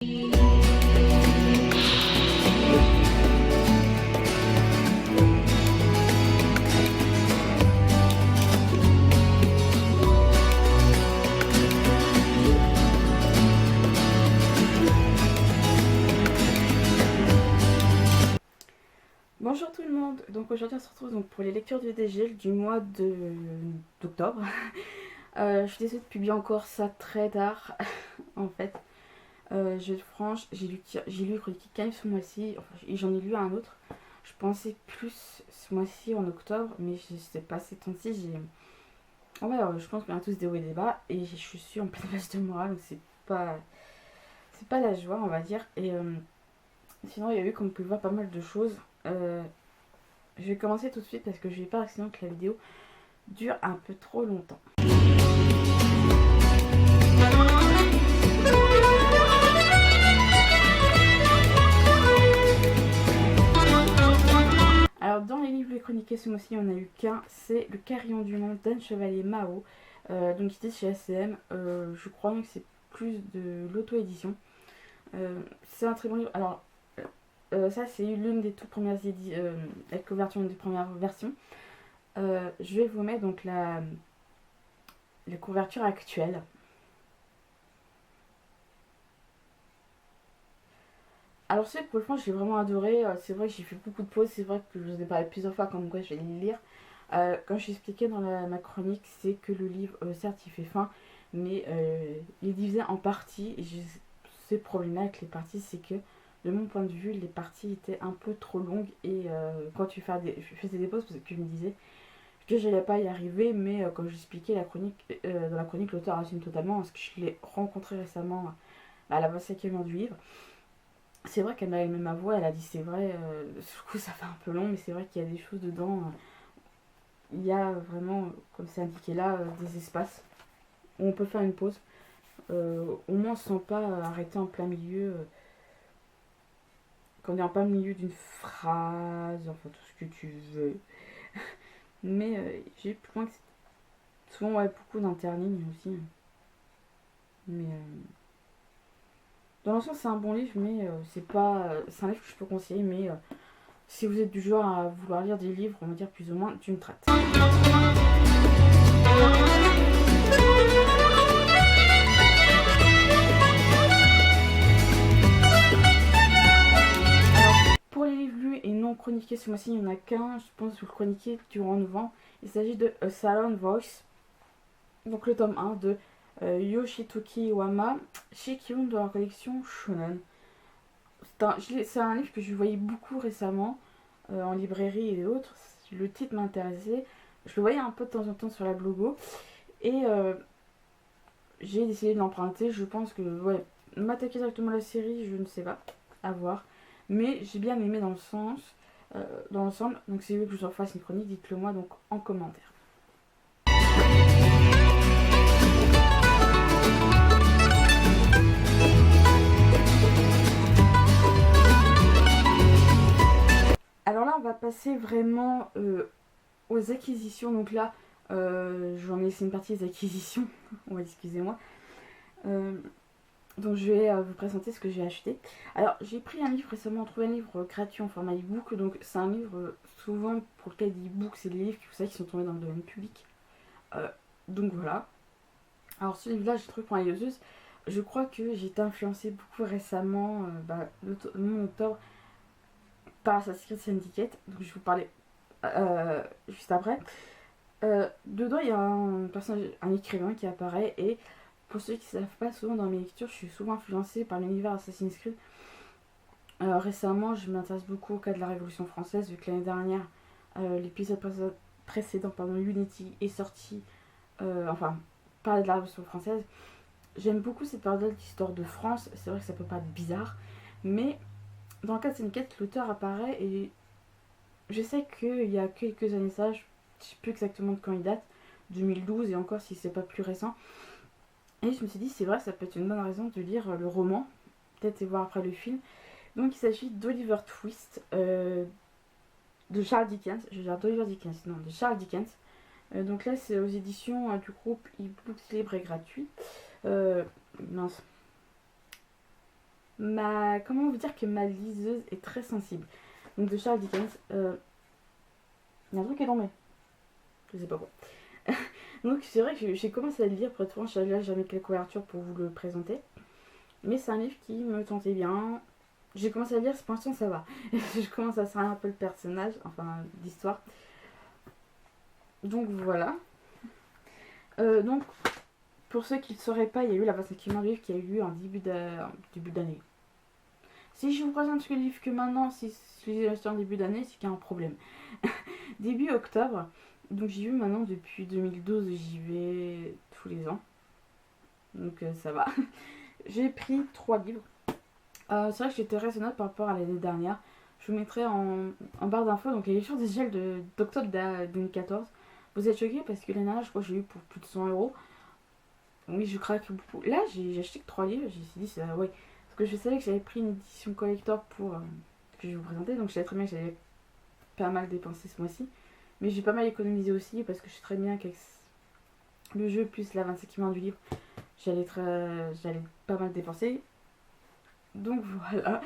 Bonjour tout le monde, donc aujourd'hui on se retrouve donc pour les lectures du DGL du mois d'octobre. Je suis désolée de publier encore ça très tard en fait. Je vais être franche, j'ai lu Chronique Cannes ce mois-ci, enfin, j'en ai lu un autre. Je pensais plus ce mois-ci en octobre, mais je sais pas, ces temps-ci ouais, je pense qu'on a tous des hauts et des bas et je suis en pleine baisse de morale, donc c'est pas la joie on va dire. Et sinon il y a eu, comme vous pouvez voir, pas mal de choses. Je vais commencer tout de suite parce que je vais pas sinon que la vidéo dure un peu trop longtemps. Alors dans les livres chroniqués ce mois-ci, on a eu qu'un, c'est Le Carillon du Monde d'Anne Chevalier Mao, donc il était chez ACM. Je crois que c'est plus de l'auto-édition. C'est un très bon livre. Alors ça c'est l'une des toutes premières la couverture, une des premières versions. Je vais vous mettre donc la couverture actuelle. Alors c'est pour le fond j'ai vraiment adoré. C'est vrai que j'ai fait beaucoup de pauses, c'est vrai que je vous ai parlé plusieurs fois comme quoi je vais le lire. Comme je expliqué dans ma chronique, c'est que le livre, certes il fait fin, mais il est divisé en parties. Et ce problème-là avec les parties, c'est que de mon point de vue, les parties étaient un peu trop longues. Et quand je faisais des pauses parce que je me disais que je n'allais pas y arriver, mais comme j'expliquais dans la chronique, l'auteur assume totalement parce que je l'ai rencontré récemment à la 25e du livre. C'est vrai qu'elle m'a aimé ma voix, elle a dit c'est vrai, du coup ça fait un peu long, mais c'est vrai qu'il y a des choses dedans. Il y a vraiment, comme c'est indiqué là, des espaces où on peut faire une pause. Au moins on ne se sent pas arrêté en plein milieu, quand on est en plein milieu d'une phrase, enfin tout ce que tu veux. Mais j'ai plus loin que c'est souvent ouais, beaucoup d'interlignes aussi. Mais dans l'ensemble c'est un bon livre, mais c'est un livre que je peux conseiller, mais si vous êtes du genre à vouloir lire des livres, on va dire plus ou moins d'une traite. Pour les livres lus et non chroniqués ce mois-ci, il n'y en a qu'un, je pense que vous le chroniquez durant novembre. Il s'agit de A Silent Voice, donc le tome 1 de Yoshitoki Iwama, chez Kiun de la collection Shonen. C'est un livre que je voyais beaucoup récemment en librairie et autres. Le titre m'intéressait. Je le voyais un peu de temps en temps sur la blogo. Et j'ai décidé de l'emprunter. Je pense que, ouais, m'attaquer directement à la série, je ne sais pas. À voir. Mais j'ai bien aimé dans l'ensemble. Donc si vous voulez que je vous en fasse une chronique, dites-le moi donc en commentaire. Alors là, on va passer vraiment aux acquisitions. Donc là, j'en ai laissé une partie des acquisitions. Ouais, excusez-moi. Donc je vais vous présenter ce que j'ai acheté. Alors j'ai pris un livre récemment, trouvé un livre gratuit en format e-book. Donc c'est un livre souvent pour lequel e-book, c'est des livres vous savez, qui sont tombés dans le domaine public. Donc voilà. Alors ce livre-là, j'ai trouvé pour un liseuse. Je crois que j'ai été influencée beaucoup récemment, le mon octobre, par Assassin's Creed Syndicate. Donc je vais vous parler juste après. Dedans, il y a un écrivain qui apparaît. Et pour ceux qui ne savent pas, souvent dans mes lectures, je suis souvent influencée par l'univers Assassin's Creed. Récemment, je m'intéresse beaucoup au cas de la Révolution française, vu que l'année dernière, l'épisode précédent, Unity, est sorti. Parler de la Révolution française. J'aime beaucoup cette période d'histoire de France. C'est vrai que ça peut paraître bizarre, mais dans le cas de Syndicate, l'auteur apparaît et je sais qu'il y a quelques années ça, je ne sais plus exactement de quand il date, 2012 et encore si c'est pas plus récent. Et je me suis dit, c'est vrai, ça peut être une bonne raison de lire le roman, peut-être et voir après le film. Donc il s'agit d'Oliver Twist, de Charles Dickens. Je vais dire d'Oliver Dickens, non, de Charles Dickens. Donc là, c'est aux éditions du groupe e-book libre et gratuit. Mince. Comment vous dire que ma liseuse est très sensible. Donc de Charles Dickens. Il y a un truc qui est tombé. Je sais pas quoi. Donc c'est vrai que j'ai commencé à le lire, pour être franche, là j'ai mis quelques couvertures pour vous le présenter. Mais c'est un livre qui me tentait bien. J'ai commencé à lire, pour l'instant ça va. Je commence à savoir un peu le personnage, enfin l'histoire. Donc voilà. Donc pour ceux qui ne le sauraient pas, il y a eu la 25e livre qui a eu lieu en début d'année. Si je vous présente ce livre que maintenant, si je l'ai acheté en début d'année, c'est qu'il y a un problème. Début octobre, donc j'y vais maintenant depuis 2012, j'y vais tous les ans. Donc ça va. J'ai pris 3 livres. C'est vrai que j'étais raisonnable par rapport à l'année dernière. Je vous mettrai en barre d'infos. Donc, il y a les choses des gels d'octobre 2014. Vous êtes choqués parce que l'année dernière, je crois que j'ai eu pour plus de 100 €. Oui, je craque beaucoup. Là, j'ai acheté que 3 livres. J'ai dit, c'est ouais. Parce que je savais que j'avais pris une édition collector pour que je vais vous présenter. Donc, je savais très bien que j'avais pas mal dépensé ce mois-ci. Mais j'ai pas mal économisé aussi parce que je sais très bien qu'avec le jeu plus la 25e du livre, j'allais pas mal dépenser. Donc voilà.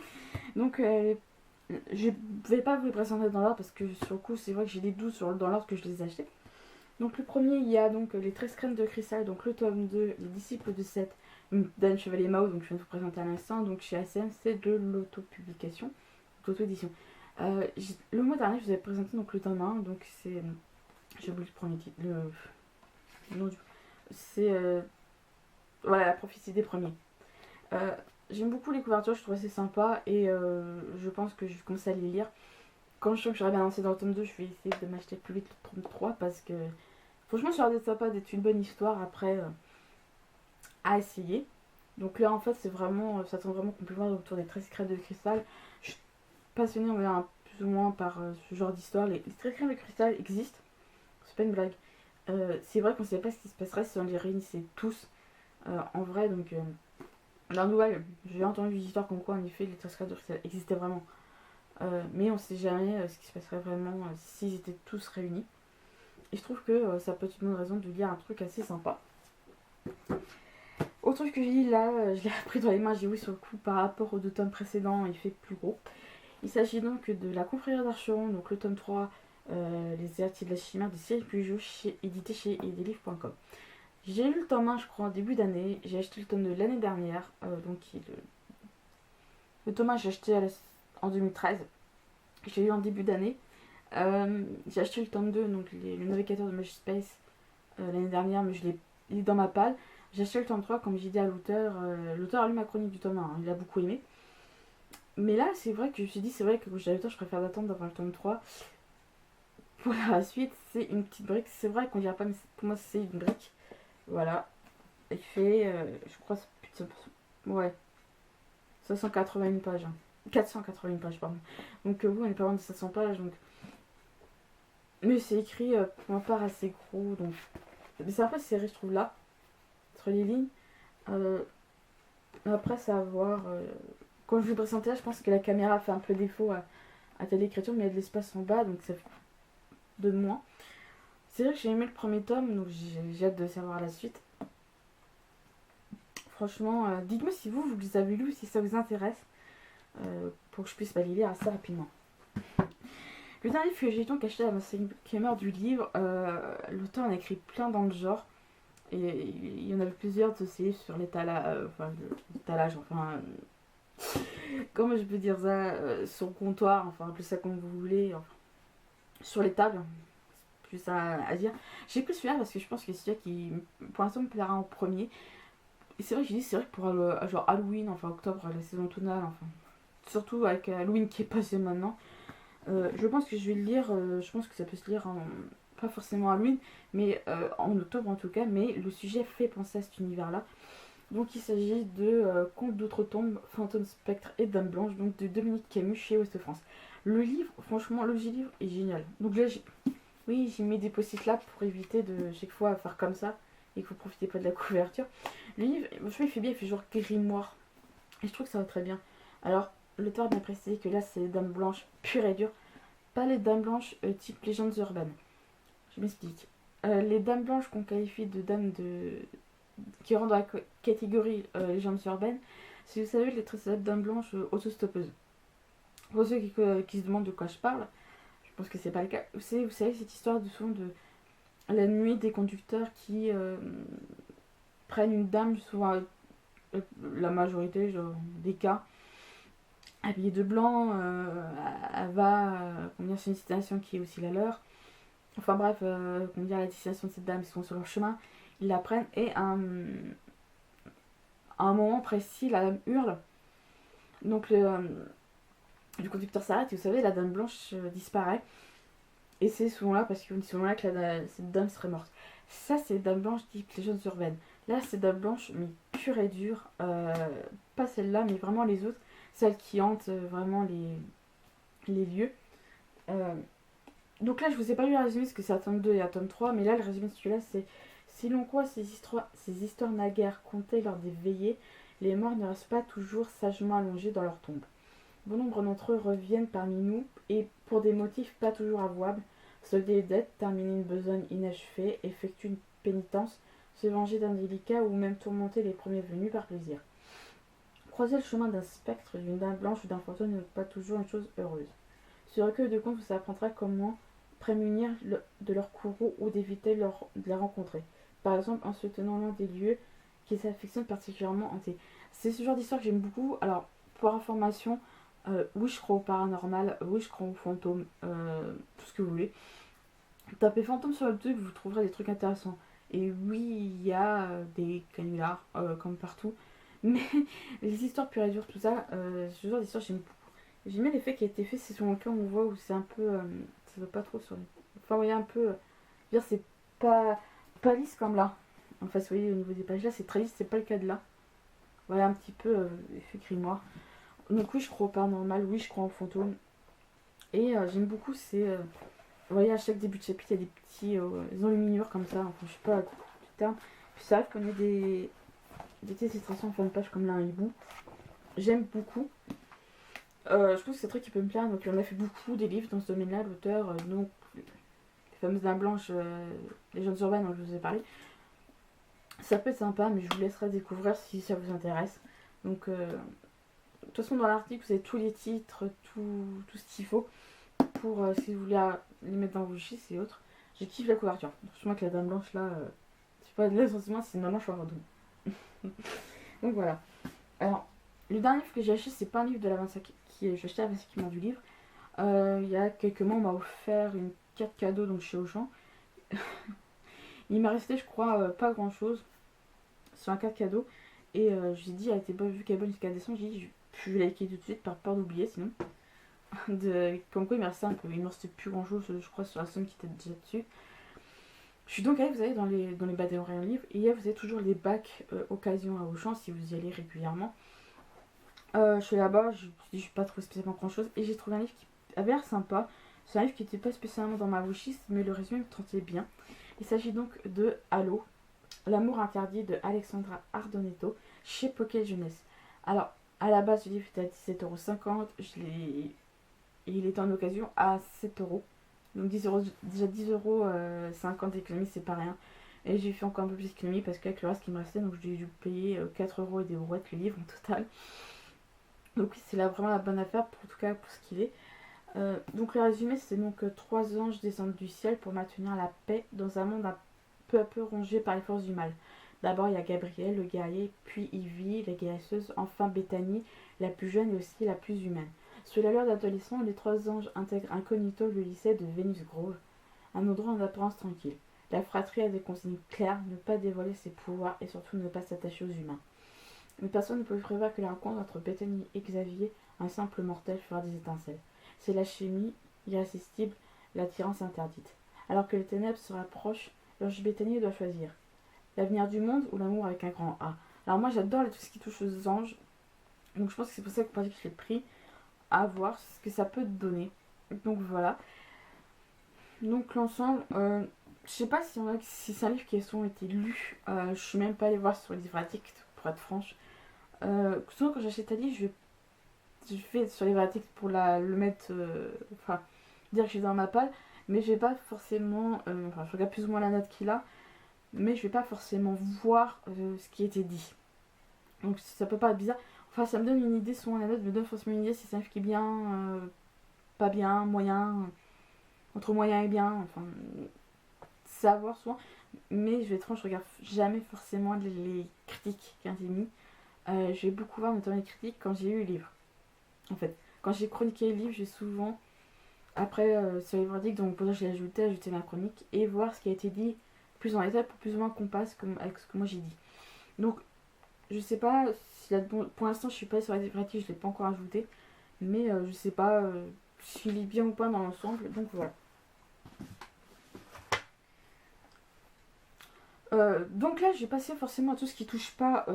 Donc je vais pas vous les présenter dans l'ordre parce que sur le coup c'est vrai que j'ai des doutes dans l'ordre que je les ai achetés. Donc le premier il y a donc les 13 crânes de cristal, donc le tome 2, les disciples de Seth, Dan Chevalier Mao, donc je viens de vous présenter à l'instant, donc chez ACM c'est de l'auto-publication, l'auto-édition. Le mois dernier je vous avais présenté donc le tome 1, donc c'est... J'ai oublié le premier titre, le nom du... C'est... Voilà, la prophétie des premiers. J'aime beaucoup les couvertures, je trouve assez sympa et je pense que je vais commencer à les lire. Quand je sens que j'aurais bien lancé dans le tome 2, je vais essayer de m'acheter plus vite le tome 3 parce que franchement, ça a l'air d'être sympa, d'être une bonne histoire après à essayer. Donc là, en fait, c'est vraiment, ça tombe vraiment complètement autour des 13 crênes de cristal. Je suis passionnée, on va dire, plus ou moins par ce genre d'histoire. Les 13 crênes de cristal existent, c'est pas une blague. C'est vrai qu'on ne sait pas ce qui se passerait si on les réunissait tous en vrai, donc. Dans la nouvelle, j'ai entendu des histoires comme quoi en effet les Toscadors existaient vraiment. Mais on sait jamais ce qui se passerait vraiment s'ils étaient tous réunis. Et je trouve que ça peut être une bonne raison de lire un truc assez sympa. Autre truc que j'ai lu là, je l'ai appris dans les mains, j'ai oui sur le coup par rapport aux 2 tomes précédents, il fait plus gros. Il s'agit donc de la confrérie d'Archeron, donc le tome 3, les héritiers de la chimère de Cyril Pujol, édité chez edelivre.com. J'ai lu le tome 1, je crois, en début d'année. J'ai acheté le tome de l'année dernière. Donc, le tome 1, j'ai acheté en 2013. J'ai lu en début d'année. J'ai acheté le tome 2, donc le navigateur de Magic Space, l'année dernière, mais je l'ai lu dans ma palle. J'ai acheté le tome 3, comme j'ai dit à l'auteur. L'auteur a lu ma chronique du tome 1, hein, il a beaucoup aimé. Mais là, c'est vrai que je me suis dit, c'est vrai que quand j'ai le temps, je préfère d'attendre d'avoir le tome 3. Pour la suite, c'est une petite brique. C'est vrai qu'on dirait pas, mais pour moi, c'est une brique. Voilà. Il fait, je crois, plus de, ouais, 581 pages. Hein. 481 pages, pardon. Donc, oui, on est pas loin de 700 pages. Donc... Mais c'est écrit pour ma part assez gros. Donc... Mais c'est après serré, je trouve, là, entre les lignes. Après, ça va voir. Quand je vais présenter là, je pense que la caméra fait un peu défaut à telle écriture, mais il y a de l'espace en bas, donc ça fait de moins. C'est vrai que j'ai aimé le premier tome, donc j'ai hâte de savoir la suite. Franchement, dites-moi si vous les avez lus, si ça vous intéresse, pour que je puisse les lire assez rapidement. Le dernier livre que j'ai donc acheté à ma gamer du livre, l'auteur en a écrit plein dans le genre, et il y en avait plusieurs de ces livres sur l'étalage, comment je peux dire ça, sur le comptoir, enfin appelez ça comme vous voulez, enfin, sur les tables, plus ça à dire. J'ai pris celui-là parce que je pense que c'est celui qui, pour l'instant, me plaira en premier. Et c'est vrai que j'ai dit, c'est vrai que pour genre Halloween, enfin octobre, la saison automnale, enfin, surtout avec Halloween qui est passé maintenant, je pense que je vais le lire, je pense que ça peut se lire pas forcément Halloween, mais en octobre en tout cas, mais le sujet fait penser à cet univers-là. Donc il s'agit de Contes d'Outre-Tombe, Fantômes, Spectres et Dames Blanches, donc de Dominique Camus chez Ouest France. Le livre, franchement, l'objet livre est génial. Donc là, j'ai mis des post-it là pour éviter de chaque fois faire comme ça et que vous profitez pas de la couverture. Le livre, franchement, il fait bien, il fait genre grimoire. Et je trouve que ça va très bien. Alors, l'auteur m'a précisé que là, c'est les Dames Blanches pures et dures. Pas les Dames Blanches type légendes urbaines. Je m'explique. Les Dames Blanches qu'on qualifie de dames qui rentrent dans la catégorie légendes urbaines, Si vous savez, les très célèbres dames blanches autostoppeuses. Pour ceux qui se demandent de quoi je parle, je pense que c'est pas le cas. Vous savez cette histoire de souvent de la nuit des conducteurs qui prennent une dame, souvent la majorité genre, des cas, habillée de blanc, elle va, c'est une destination qui est aussi la leur. Enfin bref, la destination de cette dame, ils sont sur leur chemin, ils la prennent et à un moment précis, la dame hurle. Donc le conducteur s'arrête et vous savez, la dame blanche disparaît. Et c'est souvent là, parce qu'on dit souvent là que cette dame serait morte. Ça, c'est dame blanche type légende urbaine. Là, c'est dame blanche, mais pure et dure. Pas celle-là, mais vraiment les autres. Celles qui hantent vraiment les lieux. Donc là, je vous ai pas lu le résumé parce que c'est à tome 2 et à tome 3. Mais là, le résumé de celui-là, c'est: si l'on croit ces histoires naguère contées lors des veillées, les morts ne restent pas toujours sagement allongés dans leur tombe. Bon nombre d'entre eux reviennent parmi nous, et pour des motifs pas toujours avouables, solder les dettes, terminer une besogne inachevée, effectuer une pénitence, se venger d'un délicat ou même tourmenter les premiers venus par plaisir. Croiser le chemin d'un spectre, d'une dame blanche ou d'un fantôme n'est pas toujours une chose heureuse. Ce recueil de contes vous apprendra comment prémunir de leur courroux ou d'éviter de les rencontrer. Par exemple en se tenant loin des lieux qui s'affectionnent particulièrement hantés. C'est ce genre d'histoire que j'aime beaucoup. Alors, pour information, oui, je crois au paranormal, oui, je crois aux fantômes, tout ce que vous voulez. Tapez fantômes sur YouTube, vous trouverez des trucs intéressants. Et oui, il y a des canulars, comme partout. Mais les histoires pures et dures, tout ça, ce genre d'histoire, j'aime beaucoup. J'aime bien l'effet qui a été fait, c'est sur mon cas, on voit où c'est un peu. Ça va pas trop sur les. Enfin, vous voyez un peu. Je veux dire, c'est pas lisse comme là. En fait, vous voyez, au niveau des pages là, c'est très lisse, c'est pas le cas de là. Voilà un petit peu effet grimoire. Donc oui, je crois au paranormal, oui, je crois en fantômes. Et j'aime beaucoup ces... vous voyez, à chaque début de chapitre, il y a des petits enluminures comme ça. Enfin, je sais pas le terme. Puis ça arrive qu'on ait des petites illustrations en fin de page comme là, un hibou. J'aime beaucoup. Je pense que c'est un truc qui peut me plaire. Donc on a fait beaucoup des livres dans ce domaine-là. L'auteur, donc, les fameuses dames blanches, légendes urbaines dont je vous ai parlé. Ça peut être sympa, mais je vous laisserai découvrir si ça vous intéresse. Donc... de toute façon, dans l'article, vous avez tous les titres, tout ce qu'il faut pour si vous voulez les mettre dans vos registres et autres. Je kiffe la couverture. Je vois que la dame blanche là, c'est pas de la sentiment, c'est une maman fantôme. Donc voilà. Alors, le dernier livre que j'ai acheté, c'est pas un livre de la 25 qui j'ai acheté à 25 du livre. Il y a quelques mois, on m'a offert une carte cadeau donc chez Auchan. Il m'a resté, je crois, pas grand chose sur un carte cadeau. Et j'ai dit, elle était bonne, vu qu'elle est bonne jusqu'à décembre, j'ai dit, je vais la liker tout de suite par peur d'oublier sinon. Comme quoi il me restait un peu, il me restait plus grand chose, je crois, sur la somme qui était déjà dessus. Je suis donc allée, vous allez dans les bacs des Rayon Livre, et vous avez toujours les bacs occasion à Auchan si vous y allez régulièrement. Je suis là-bas, je n'ai pas trouvé spécialement grand chose, et j'ai trouvé un livre qui avait l'air sympa. C'est un livre qui n'était pas spécialement dans ma wishlist, mais le résumé me tentait bien. Il s'agit donc de Halo, l'amour interdit de Alexandra Ardonetto, chez Pocket Jeunesse. Alors, à la base, le livre était à 17,50€. Il était en occasion à 7€. Donc 10 euros, déjà 10,50€ d'économie, c'est pas rien. Et j'ai fait encore un peu plus d'économie parce qu'avec le reste qui me restait, donc j'ai dû payer 4€ et des brouettes le livre en total. Donc oui, c'est là vraiment la bonne affaire, pour, en tout cas pour ce qu'il est. Donc le résumé, c'est donc 3 anges descendent du ciel pour maintenir la paix dans un monde peu à peu rongé par les forces du mal. D'abord, il y a Gabriel, le guerrier, puis Ivy, la guérisseuse, enfin Bethany, la plus jeune et aussi la plus humaine. Sous la lueur d'adolescents, les 3 anges intègrent incognito le lycée de Venus Grove, un endroit en apparence tranquille. La fratrie a des consignes claires, ne pas dévoiler ses pouvoirs et surtout ne pas s'attacher aux humains. Mais personne ne peut prévoir que la rencontre entre Bethany et Xavier, un simple mortel, fera des étincelles. C'est la chimie irrésistible, l'attirance interdite. Alors que les ténèbres se rapprochent, l'ange Bethany doit choisir. L'avenir du monde ou l'amour avec un grand A. Alors moi j'adore tout ce qui touche aux anges. Donc je pense que c'est pour ça que je l'ai pris. À voir ce que ça peut donner. Donc voilà. Donc l'ensemble, je sais pas si c'est un livre qui a souvent été lu. Je suis même pas allée voir sur les livres addicts, pour être franche. Souvent quand j'achète un livre, je fais sur les livres addicts pour le mettre, enfin dire que je suis dans ma palle. Mais je vais pas forcément, je regarde plus ou moins la note qu'il a. Mais je vais pas forcément voir ce qui a été dit. Donc ça peut paraître bizarre. En Enfin, ça me donne une idée, souvent la note me donne forcément une idée si c'est un livre qui est bien, pas bien, moyen, entre moyen et bien, enfin, c'est à voir souvent. Mais je vais être franche, je regarde jamais forcément les critiques qui ont été mises. Je vais beaucoup voir notamment les critiques quand j'ai eu le livre. En fait, quand j'ai chroniqué le livre, j'ai souvent, après, sur les verdicts, donc pour ça j'ai ajouté ma chronique et voir ce qui a été dit plus en détail pour plus ou moins qu'on passe avec ce que moi j'ai dit. Donc, je sais pas si pour l'instant je suis pas sur les critiques, je l'ai pas encore ajouté, mais je sais pas s'il est bien ou pas dans l'ensemble, donc voilà. Donc là, je vais passer forcément à tout ce qui touche pas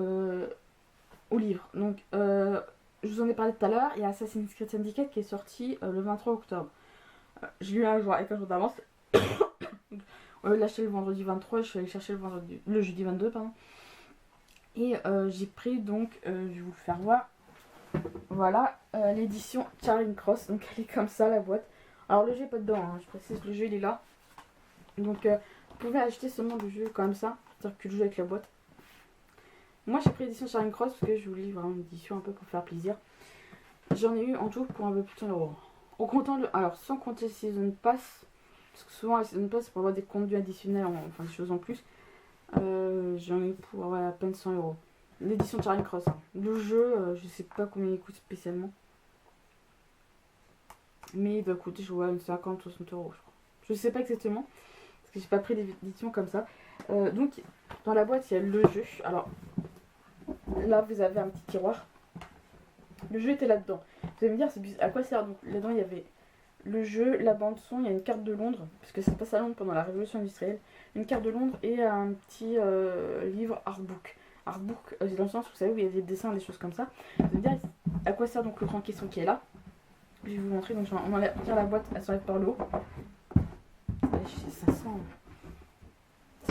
au livre. Donc, je vous en ai parlé tout à l'heure, il y a Assassin's Creed Syndicate qui est sorti le 23 octobre. Je l'ai eu un jour avec un jour d'avance. L'acheté le vendredi 23, je suis allée chercher le jeudi 22, pardon. Et j'ai pris donc, je vais vous le faire voir. Voilà, l'édition Charing Cross. Donc elle est comme ça, la boîte. Alors le jeu est pas dedans, hein, je précise, le jeu il est là. Donc vous pouvez acheter seulement le jeu comme ça, c'est-à-dire que le jeu avec la boîte. Moi j'ai pris l'édition Charing Cross parce que je voulais vraiment une édition un peu pour faire plaisir. J'en ai eu en tout pour un peu plus de 100 €. En comptant alors sans compter le Season Pass, parce que souvent la Season Pass c'est pour avoir des contenus additionnels, enfin des choses en plus. J'en ai eu pour à peine 100 €. L'édition Charing Cross. Hein. Le jeu, je sais pas combien il coûte spécialement. Mais il doit coûter, je vois, une 50-60 €, je crois. Je sais pas exactement, parce que j'ai pas pris d'édition comme ça. Donc, dans la boîte, il y a le jeu. Alors, là, vous avez un petit tiroir. Le jeu était là-dedans. Vous allez me dire, à quoi sert? Donc, là-dedans, il y avait le jeu, la bande-son, il y a une carte de Londres, parce que ça se passe à Londres pendant la Révolution industrielle. Une carte de Londres et un petit livre artbook. Artbook, c'est dans le sens, vous savez, où il y a des dessins, des choses comme ça. Vous allez me dire, à quoi sert donc le grand question qui est là? Je vais vous montrer, donc on enlève la boîte, elle s'enlève par le haut. Ça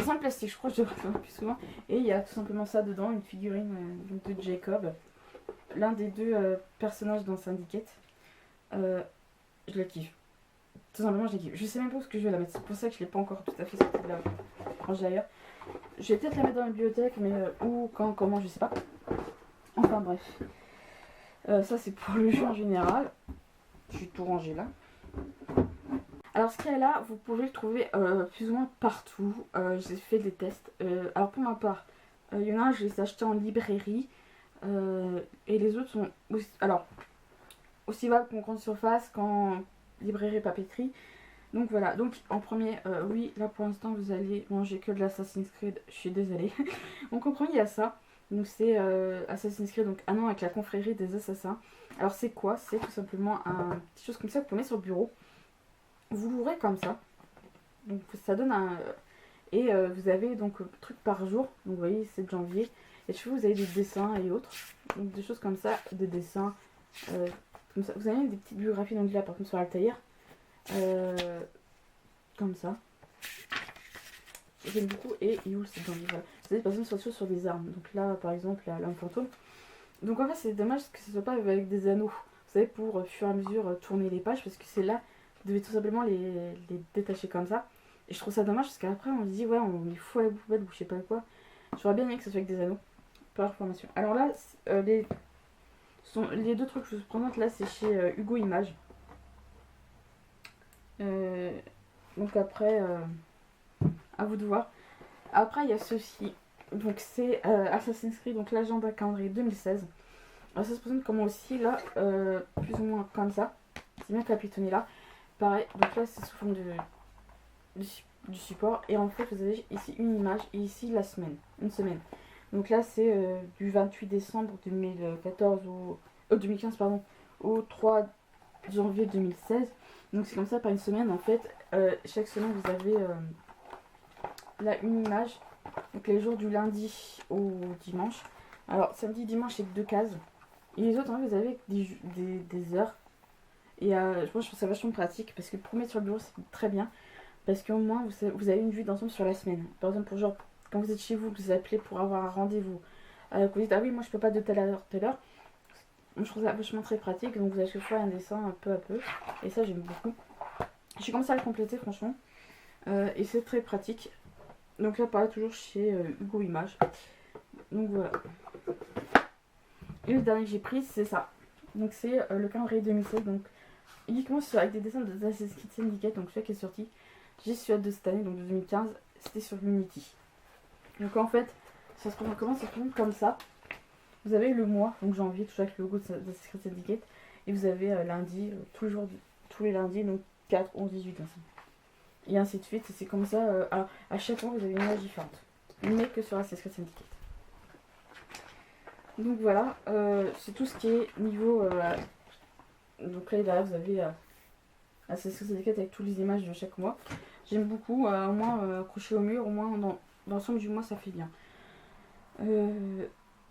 sent le plastique, je crois que je devrais faire plus souvent. Et il y a tout simplement ça dedans, une figurine de Jacob, l'un des deux personnages dans Syndicate. Je la kiffe. Tout simplement, je la kiffe. Je sais même pas où ce que je vais la mettre, c'est pour ça que je l'ai pas encore tout à fait sorti de la rangée ailleurs. Je vais peut-être la mettre dans la bibliothèque, mais où, quand, comment, je sais pas. Enfin bref. Ça c'est pour le jeu en général. Je suis tout rangé là. Alors ce qu'il y a là, vous pouvez le trouver plus ou moins partout. J'ai fait des tests. Alors pour ma part, il y en a un, je les ai achetés en librairie. Et les autres sont aussi bas qu'en grande surface, qu'en librairie papeterie. Donc voilà, donc en premier, oui, là pour l'instant vous allez manger que de l'Assassin's Creed, je suis désolée. Donc en premier il y a ça, donc c'est Assassin's Creed, donc un an avec la confrérie des assassins. Alors c'est quoi? C'est tout simplement un petit chose comme ça que vous pouvez mettre sur le bureau. Vous l'ouvrez comme ça, donc ça donne un... Et vous avez donc truc par jour, donc vous voyez 7 janvier, et je vous avez des dessins et autres, donc des choses comme ça, des dessins, comme ça. Vous avez des petites biographies, donc là par contre sur Altaïr. Comme ça. J'aime beaucoup. Et Yule, c'est dans le livre. Vous avez par exemple sur des armes. Donc là, par exemple, l'arme fantôme. Donc en fait, c'est dommage que ce soit pas avec des anneaux. Vous savez, pour au fur et à mesure tourner les pages. Parce que c'est là, vous devez tout simplement les détacher comme ça. Et je trouve ça dommage parce qu'après, on se dit, ouais, on est fou à la poubelle ou je sais pas quoi. J'aurais bien aimé que ce soit avec des anneaux. Pour l'information. Alors là, les deux trucs que je vous présente là, c'est chez Hugo Images. Donc après, à vous de voir. Après, il y a ceci. Donc c'est Assassin's Creed, donc l'agenda calendrier 2016. Alors ça se présente comme aussi là, plus ou moins comme ça. C'est bien capitonné là. Pareil, donc là c'est sous forme du support. Et en fait, vous avez ici une image et ici la semaine. Une semaine. Donc là c'est du 28 décembre 2014 2015 pardon, au 3 janvier 2016. Donc c'est comme ça par une semaine en fait. Chaque semaine vous avez là une image. Donc les jours du lundi au dimanche. Alors samedi, dimanche c'est 2 cases. Et les autres en fait vous avez des heures. Et moi je trouve ça vachement pratique parce que pour mettre sur le bureau c'est très bien. Parce qu'au moins vous avez une vue d'ensemble sur la semaine. Par exemple pour genre quand vous êtes chez vous, que vous appelez pour avoir un rendez-vous. Que vous dites ah oui moi je peux pas de telle heure telle heure. Je trouve ça vachement très pratique, donc vous avez chaque fois un dessin un peu à peu, et ça j'aime beaucoup. J'ai commencé à le compléter franchement, et c'est très pratique. Donc là pareil toujours chez Hugo Images. Donc voilà. Et le dernier que j'ai pris, c'est ça. Donc c'est le calendrier 2016. Donc uniquement avec des dessins de Assassin's Creed Syndicate. Donc celui qui est sorti. J'ai celui de cette année, donc de 2015. C'était sur Unity. Donc en fait, ça se présente comment? Ça se présente comme ça. Vous avez le mois, donc janvier, toujours avec le logo d'Assassin's Creed Syndicate. Et vous avez lundi, tous les lundis, donc 4, 11, 18, ainsi. Et ainsi de suite. Et c'est comme ça. Alors à chaque fois, vous avez une image différente. Mais que sur Assassin's Creed Syndicate. Donc voilà, c'est tout ce qui est niveau. Donc là derrière vous avez Assassin's Creed Syndicate avec toutes les images de chaque mois. J'aime beaucoup, au moins accroché au mur, au moins dans l'ensemble du mois ça fait bien.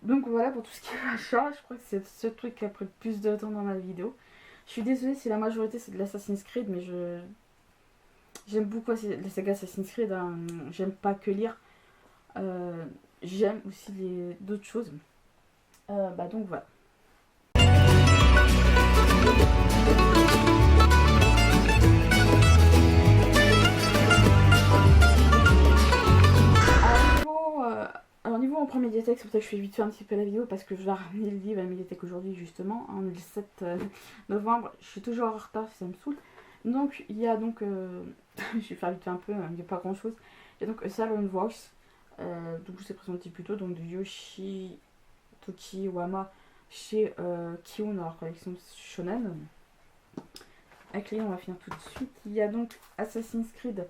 Donc voilà pour tout ce qui est achat, je crois que c'est ce truc qui a pris le plus de temps dans ma vidéo. Je suis désolée si la majorité c'est de l'Assassin's Creed, mais j'aime beaucoup les sagas Assassin's Creed, hein. J'aime pas que lire, j'aime aussi d'autres choses. Donc voilà. Alors niveau en première médiathèque, c'est pour ça que je fais vite fait un petit peu la vidéo parce que je vais ramener le livre à la médiathèque aujourd'hui justement, le 7 novembre. Je suis toujours en retard, ça me saoule. Donc il y a donc, je vais faire vite fait un peu, il n'y a pas grand chose. Il y a donc Salon Voice, donc je vous ai présenté plus tôt, donc de Yoshi Tokiwama chez Kion dans leur collection Shonen. Avec les on va finir tout de suite. Il y a donc Assassin's Creed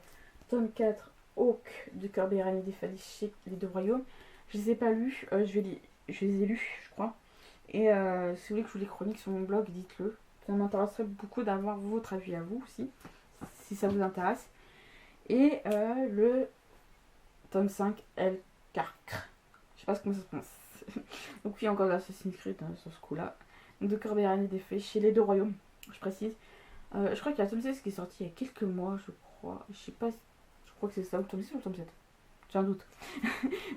tome 4 Hawk de Kirby Air des Fadis chez Les Deux Royaumes. Je les ai pas lus, je les ai lus je crois. Et si vous voulez que je vous les chronique sur mon blog, dites-le. Ça m'intéresserait beaucoup d'avoir votre avis à vous aussi, si ça vous intéresse. Et le tome 5 El Carcre. Je sais pas comment ça se prononce. Donc oui, encore l'Assassin's Creed sur ce coup-là. Donc de Kirby Air des Fées chez Les Deux Royaumes, je précise. Je crois qu'il y a le tome 16 qui est sorti il y a quelques mois, je crois. Je sais pas, je crois que c'est ça, le tome 6 ou le tome 7. J'ai un doute.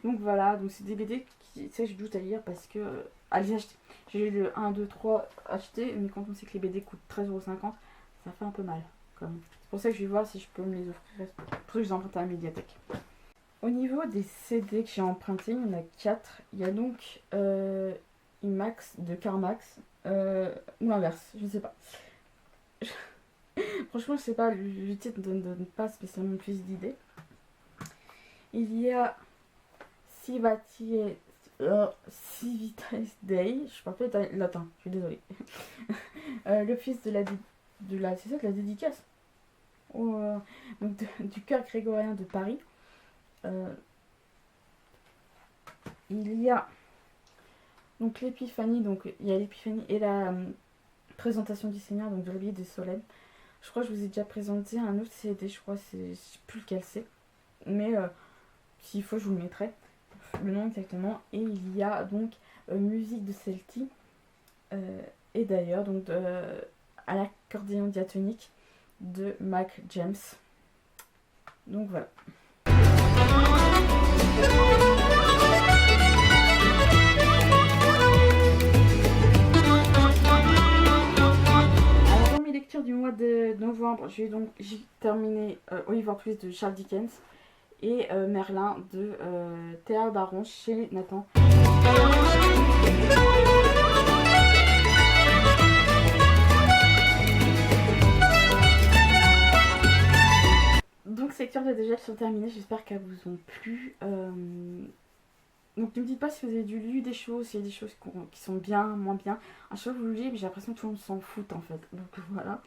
Donc voilà, donc c'est des BD qui, je doute à lire parce que à les acheter. J'ai eu le 1, 2, 3 acheté, mais quand on sait que les BD coûtent 13,50€, ça fait un peu mal. C'est pour ça que je vais voir si je peux me les offrir. C'est pour ça que je les emprunte à la médiathèque. Au niveau des CD que j'ai empruntés, il y en a 4. Il y a donc IMAX de Carmax, ou l'inverse, je ne sais pas. Franchement, je sais pas, le titre ne donne pas spécialement plus d'idées. Il y a Civitas Day, je parle pas latin, je suis désolée. L'office de la c'est ça, de la dédicace donc du chœur grégorien de Paris. Il y a donc l'épiphanie, donc il y a l'épiphanie et la présentation du Seigneur, donc de l'habillé des Solènes. Je crois que je vous ai déjà présenté un autre CD, je crois, je sais plus lequel c'est, mais s'il faut je vous le mettrai, le nom exactement. Et il y a donc musique de Celti, et d'ailleurs donc à l'accordéon diatonique de Mac James. Donc voilà. Alors dans mes lectures du mois de novembre, j'ai terminé Oliver Twist de Charles Dickens et Merlin de Théa Baron chez Nathan. Donc ces lectures de déjà sont terminées, j'espère qu'elles vous ont plu. Donc ne me dites pas si vous avez lu des choses, s'il y a des choses qui sont bien, moins bien. À chaque fois vous le lisez, mais j'ai l'impression que tout le monde s'en fout en fait. Donc voilà.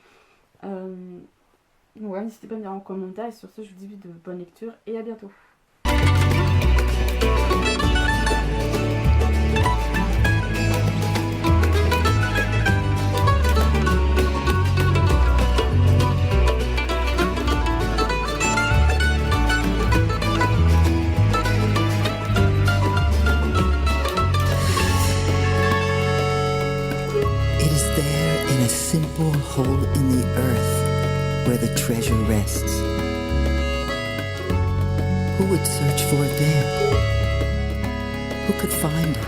Donc voilà, n'hésitez pas à me dire en commentaire. Et sur ce, je vous dis de bonne lecture et à bientôt. Simple hole in the earth where the treasure rests. Who would search for it there? Who could find it?